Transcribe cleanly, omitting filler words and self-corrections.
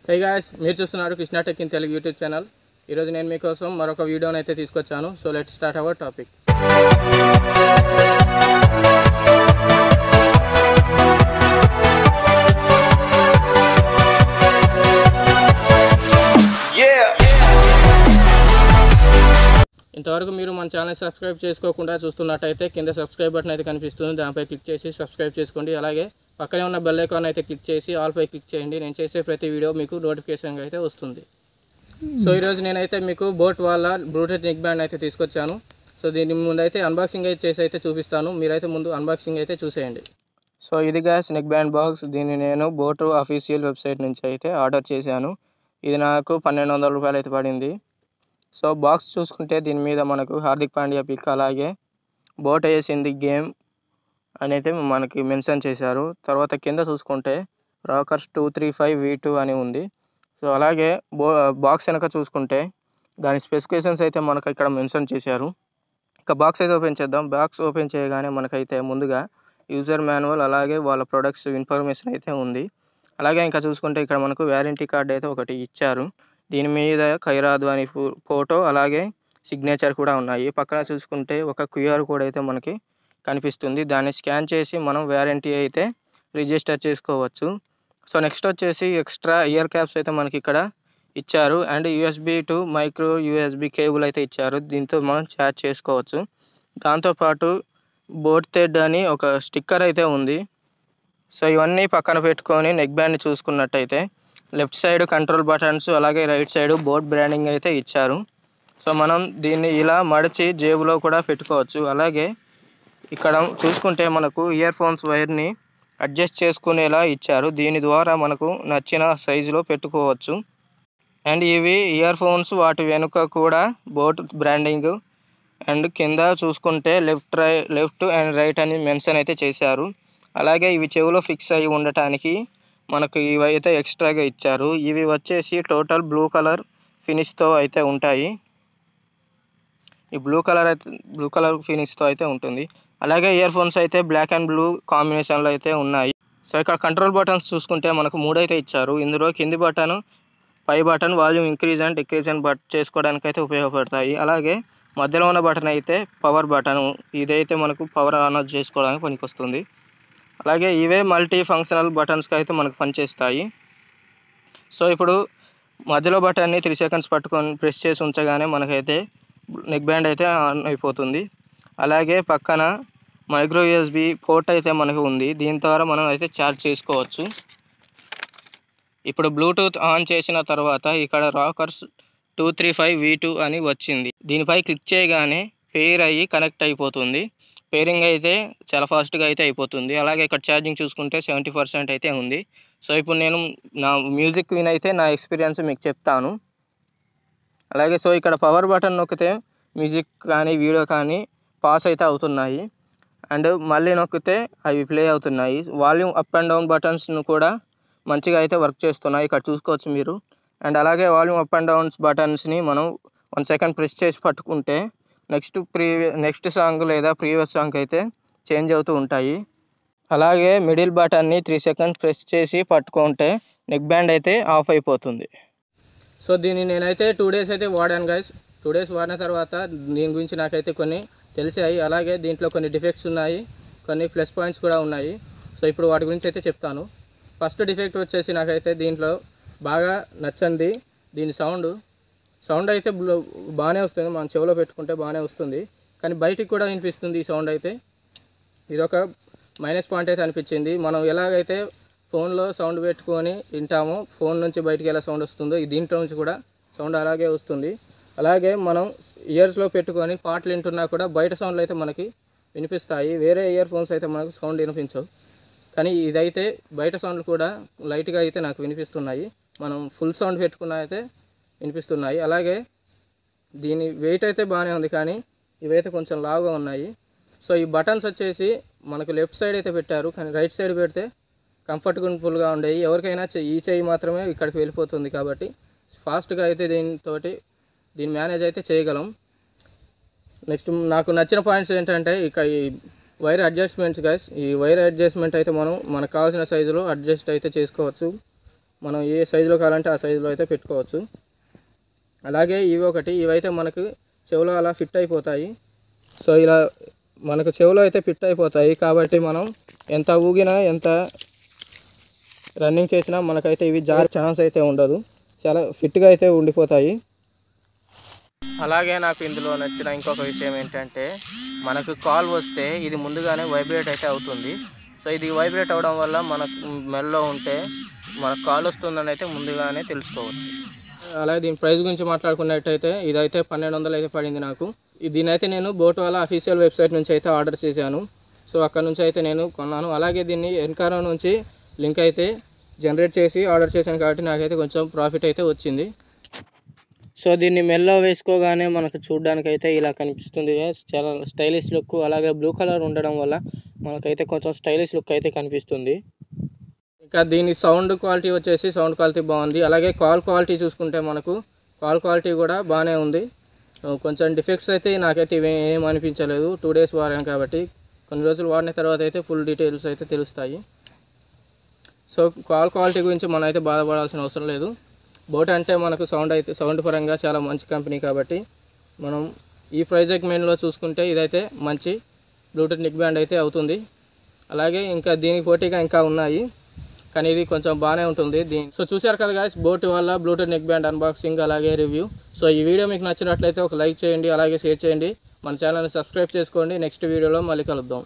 Hey guys, మీరు చూస్తున్నారు Krishna tech in Telugu YouTube channel. ఈరోజు నేను మీకోసం మరొక వీడియోని అయితే తీసుకొచ్చాను. So let's start our topic. ఇంతవరకు మీరు మన ఛానల్ సబ్స్క్రైబ్ చేసుకోకుండా చూస్తున్నట్టయితే కింద సబ్స్క్రైబ్ బటన్ అయితే కనిపిస్తుంది, దానిపై క్లిక్ చేసి సబ్స్క్రైబ్ చేసుకోండి. అలాగే పక్కనే ఉన్న బెల్ ఐకాన్ అయితే క్లిక్ చేసి ఆల్ పై క్లిక్ చేయండి. నేను చేసే ప్రతి వీడియో మీకు నోటిఫికేషన్ అయితే వస్తుంది. సో ఈరోజు నేనైతే మీకు బోట్ వాళ్ళ బ్లూటూత్ నెక్ బ్యాండ్ అయితే తీసుకొచ్చాను. సో దీని ముందు అయితే అన్బాక్సింగ్ అయితే చేసి అయితే చూపిస్తాను. మీరైతే ముందు అన్బాక్సింగ్ అయితే చూసేయండి. సో ఇది గ్యాస్ నెక్ బ్యాండ్ బాక్స్. దీన్ని నేను బోట్ అఫీషియల్ వెబ్సైట్ నుంచి అయితే ఆర్డర్ చేశాను. ఇది నాకు 1200 రూపాయలు అయితే పడింది. సో బాక్స్ చూసుకుంటే దీని మీద మనకు హార్దిక్ పాండ్యా పిక్, అలాగే బోట్ వేసింది గేమ్ అని అయితే మనకి మెన్షన్ చేశారు. తర్వాత కింద చూసుకుంటే రాకర్స్ 235V2 అని ఉంది. సో అలాగే బాక్స్ వెనక చూసుకుంటే దాని స్పెసిఫికేషన్స్ అయితే మనకు ఇక్కడ మెన్షన్ చేశారు. ఇక బాక్స్ అయితే ఓపెన్ చేద్దాం. బాక్స్ ఓపెన్ చేయగానే మనకైతే ముందుగా యూజర్ మాన్యువల్, అలాగే వాళ్ళ ప్రొడక్ట్స్ ఇన్ఫర్మేషన్ అయితే ఉంది. అలాగే ఇంకా చూసుకుంటే ఇక్కడ మనకు వారంటీ కార్డ్ అయితే ఒకటి ఇచ్చారు. దీని మీద ఖైరాదు అని ఫోటో, అలాగే సిగ్నేచర్ కూడా ఉన్నాయి. పక్కన చూసుకుంటే ఒక QR కోడ్ అయితే మనకి కనిపిస్తుంది. దాన్ని స్కాన్ చేసి మనం వారంటీ అయితే రిజిస్టర్ చేసుకోవచ్చు. సో నెక్స్ట్ వచ్చేసి ఎక్స్ట్రా ఇయర్ క్యాప్స్ అయితే మనకి ఇక్కడ ఇచ్చారు. And USB to micro USB cable అయితే ఇచ్చారు. దీంతో మనం ఛార్జ్ చేసుకోవచ్చు. దాంతోపాటు బోట్ థెడ్ అని ఒక స్టిక్కర్ అయితే ఉంది. సో ఇవన్నీ పక్కన పెట్టుకొని నెక్ బ్యాండ్ చూసుకున్నట్టయితే లెఫ్ట్ సైడ్ కంట్రోల్ బటన్స్, అలాగే రైట్ సైడ్ బోట్ బ్రాండింగ్ అయితే ఇచ్చారు. సో మనం దీన్ని ఇలా మడిచి జేబులో కూడా పెట్టుకోవచ్చు. అలాగే ఇక్కడ చూసుకుంటే మనకు ఇయర్ ఫోన్స్ వైర్ని అడ్జస్ట్ చేసుకునేలా ఇచ్చారు. దీని ద్వారా మనకు నచ్చిన సైజులో పెట్టుకోవచ్చు. అండ్ ఇవి ఇయర్ ఫోన్స్, వాటి వెనుక కూడా బోట్ బ్రాండింగ్, అండ్ కింద చూసుకుంటే లెఫ్ట్ అండ్ రైట్ అని మెన్షన్ అయితే చేశారు. అలాగే ఇవి చెవిలో ఫిక్స్ అయి ఉండటానికి మనకు ఇవైతే ఎక్స్ట్రాగా ఇచ్చారు. ఇవి వచ్చేసి టోటల్ బ్లూ కలర్ ఫినిష్తో అయితే ఉంటాయి. ఈ బ్లూ కలర్ ఫినిష్తో అయితే ఉంటుంది. అలాగే ఇయర్ ఫోన్స్ అయితే బ్లాక్ అండ్ బ్లూ కాంబినేషన్లో అయితే ఉన్నాయి. సో ఇక్కడ కంట్రోల్ బటన్స్ చూసుకుంటే మనకు 3 అయితే ఇచ్చారు. ఇందులో కింది బటన్, పై button volume increase and decrease and చేసుకోవడానికి అయితే ఉపయోగపడతాయి. అలాగే మధ్యలో ఉన్న బటన్ అయితే పవర్ బటన్. ఇదైతే మనకు పవర్ ఆన్ ఆఫ్ చేసుకోవడానికి పనికొస్తుంది. అలాగే ఇవే మల్టీ ఫంక్షనల్ బటన్స్కి అయితే మనకు పనిచేస్తాయి. సో ఇప్పుడు మధ్యలో బటన్ని 3 సెకండ్స్ పట్టుకొని ప్రెస్ చేసి ఉంచగానే మనకైతే నెక్ బ్యాండ్ అయితే ఆన్ అయిపోతుంది. అలాగే పక్కన మైక్రో USB పోర్ట్ అయితే మనకు ఉంది. దీని ద్వారా మనం అయితే ఛార్జ్ చేసుకోవచ్చు. ఇప్పుడు బ్లూటూత్ ఆన్ చేసిన తర్వాత ఇక్కడ రాకర్స్ 235V2 అని వచ్చింది. దీనిపై క్లిక్ చేయగానే పేర్ అయ్యి కనెక్ట్ అయిపోతుంది. పేరింగ్ అయితే చాలా ఫాస్ట్గా అయితే అయిపోతుంది. అలాగే ఇక్కడ ఛార్జింగ్ చూసుకుంటే 70% అయితే ఉంది. సో ఇప్పుడు నేను నా మ్యూజిక్ వినైతే నా ఎక్స్పీరియన్స్ మీకు చెప్తాను. అలాగే సో ఇక్కడ పవర్ బటన్ నొక్కితే మ్యూజిక్ కానీ వీడియో కానీ పాస్ అయితే అవుతున్నాయి. అండ్ మళ్ళీ నొక్కితే అవి ప్లే అవుతున్నాయి. వాల్యూమ్ అప్ అండ్ డౌన్ బటన్స్ను కూడా మంచిగా అయితే వర్క్ చేస్తున్నాయి, ఇక్కడ చూసుకోవచ్చు మీరు. అండ్ అలాగే వాల్యూమ్ అప్ అండ్ డౌన్స్ బటన్స్ని మనం 1 సెకండ్ ప్రెస్ చేసి పట్టుకుంటే నెక్స్ట్ సాంగ్ లేదా ప్రీవియస్ సాంగ్ అయితే చేంజ్ అవుతూ ఉంటాయి. అలాగే మిడిల్ బటన్ని 3 సెకండ్స్ ప్రెస్ చేసి పట్టుకుంటే నెక్ బ్యాండ్ అయితే ఆఫ్ అయిపోతుంది. సో దీన్ని నేనైతే 2 డేస్ అయితే వాడాను గైస్. 2 డేస్ వాడిన తర్వాత దీని గురించి నాకైతే కొన్ని తెలిసాయి. అలాగే దీంట్లో కొన్ని డిఫెక్ట్స్ ఉన్నాయి, కొన్ని ప్లస్ పాయింట్స్ కూడా ఉన్నాయి. సో ఇప్పుడు వాటి గురించి అయితే చెప్తాను. ఫస్ట్ డిఫెక్ట్ వచ్చేసి నాకైతే దీంట్లో బాగా నచ్చంది దీని సౌండ్ అయితే బాగానే వస్తుంది. మనం చెవిలో పెట్టుకుంటే బాగానే వస్తుంది, కానీ బయటికి కూడా వినిపిస్తుంది ఈ సౌండ్ అయితే. ఇదొక మైనస్ పాయింట్ అయితే అనిపించింది. మనం ఎలాగైతే ఫోన్లో సౌండ్ పెట్టుకొని వింటామో, ఫోన్ నుంచి బయటికి ఎలా సౌండ్ వస్తుందో దీంట్లో నుంచి కూడా సౌండ్ అలాగే వస్తుంది. అలాగే మనం ఇయర్స్లో పెట్టుకొని పాటలు వింటున్నా కూడా బయట సౌండ్లు అయితే మనకి వినిపిస్తాయి. వేరే ఇయర్ ఫోన్స్ అయితే మనకు సౌండ్ వినిపించవు, కానీ ఇదైతే బయట సౌండ్లు కూడా లైట్గా అయితే నాకు వినిపిస్తున్నాయి. మనం ఫుల్ సౌండ్ పెట్టుకున్నా అయితే వినిపిస్తున్నాయి. అలాగే దీని వెయిట్ అయితే బాగానే ఉంది, కానీ ఇవైతే కొంచెం లావుగా ఉన్నాయి. సో ఈ బటన్స్ వచ్చేసి మనకు లెఫ్ట్ సైడ్ అయితే పెట్టారు, కానీ రైట్ సైడ్ పెడితే కంఫర్టబుల్గా ఉండేవి. ఎవరికైనా ఈ చెయ్యి మాత్రమే ఇక్కడికి వెళ్ళిపోతుంది, కాబట్టి ఫాస్ట్గా అయితే దీన్ని మేనేజ్ అయితే చేయగలం. నెక్స్ట్ నాకు నచ్చిన పాయింట్స్ ఏంటంటే ఇక ఈ వైర్ అడ్జస్ట్మెంట్స్ గైస్. ఈ వైర్ అడ్జస్ట్మెంట్ అయితే మనకు కావాల్సిన సైజులో అడ్జస్ట్ అయితే చేసుకోవచ్చు. మనం ఏ సైజులో కావాలంటే ఆ సైజులో అయితే పెట్టుకోవచ్చు. అలాగే ఇవైతే మనకు చెవులో అలా ఫిట్ అయిపోతాయి. సో ఇలా మనకు చెవులో అయితే ఫిట్ అయిపోతాయి కాబట్టి మనం ఎంత ఊగినా ఎంత రన్నింగ్ చేసినా మనకైతే ఇవి జారే ఛాన్స్ అయితే ఉండదు, చాలా ఫిట్గా అయితే ఉండిపోతాయి. అలాగే నాకు ఇందులో నచ్చిన ఇంకొక విషయం ఏంటంటే మనకు కాల్ వస్తే ఇది ముందుగానే వైబ్రేట్ అయితే అవుతుంది. సో ఇది వైబ్రేట్ అవడం వల్ల మనకు మెల్లో ఉంటే మనకు కాల్ వస్తుందని అయితే ముందుగానే తెలుసుకోవచ్చు. అలాగే దీని ప్రైస్ గురించి మాట్లాడుకున్నట్టయితే ఇదైతే 1200 అయితే పడింది నాకు. దీనైతే నేను బోట్ వాళ్ళ అఫీషియల్ వెబ్సైట్ నుంచి అయితే ఆర్డర్ చేశాను. సో అక్కడ నుంచి అయితే నేను కొన్నాను. అలాగే దీన్ని ఎన్కారో నుంచి లింక్ అయితే జనరేట్ చేసి ఆర్డర్ చేశాను కాబట్టి నాకైతే కొంచెం ప్రాఫిట్ అయితే వచ్చింది. సో దీన్ని మెల్లో వేసుకోగానే మనకు చూడడానికి అయితే ఇలా కనిపిస్తుంది. చాలా స్టైలిష్ లుక్, అలాగే బ్లూ కలర్ ఉండడం వల్ల మనకైతే కొంచెం స్టైలిష్ లుక్ అయితే కనిపిస్తుంది. ఇంకా దీని సౌండ్ క్వాలిటీ బాగుంది. అలాగే కాల్ క్వాలిటీ చూసుకుంటే మనకు కాల్ క్వాలిటీ కూడా బాగానే ఉంది. కొంచెం డిఫెక్ట్స్ అయితే నాకైతే ఏం అనిపించలేదు. 2 days వాడాను కాబట్టి కొన్ని రోజులు వాడిన తర్వాత అయితే ఫుల్ డీటెయిల్స్ అయితే తెలుస్తాయి. సో కాల్ క్వాలిటీ గురించి మనం అయితే బాధపడాల్సిన అవసరం లేదు. బోట్ అంటే మనకు సౌండ్ పరంగా చాలా మంచి కంపెనీ కాబట్టి మనం ఈ ప్రైస్ సెగ్మెంట్లో చూసుకుంటే ఇదైతే మంచి బ్లూటూత్ నెక్ బ్యాండ్ అయితే అవుతుంది. అలాగే ఇంకా దీనికి పోటీగా ఇంకా ఉన్నాయి కానీ ఇది కొంచెం బాగానే ఉంటుంది. సో చూశారు కదా గాయ్స్, బోట్ వల్ల బ్లూటూత్ నెక్ బ్యాండ్ అన్బాక్సింగ్ అలాగే రివ్యూ. సో ఈ వీడియో మీకు నచ్చినట్లయితే ఒక లైక్ చేయండి, అలాగే షేర్ చేయండి, మన ఛానల్ని సబ్స్క్రైబ్ చేసుకోండి. నెక్స్ట్ వీడియోలో మళ్ళీ కలుద్దాం.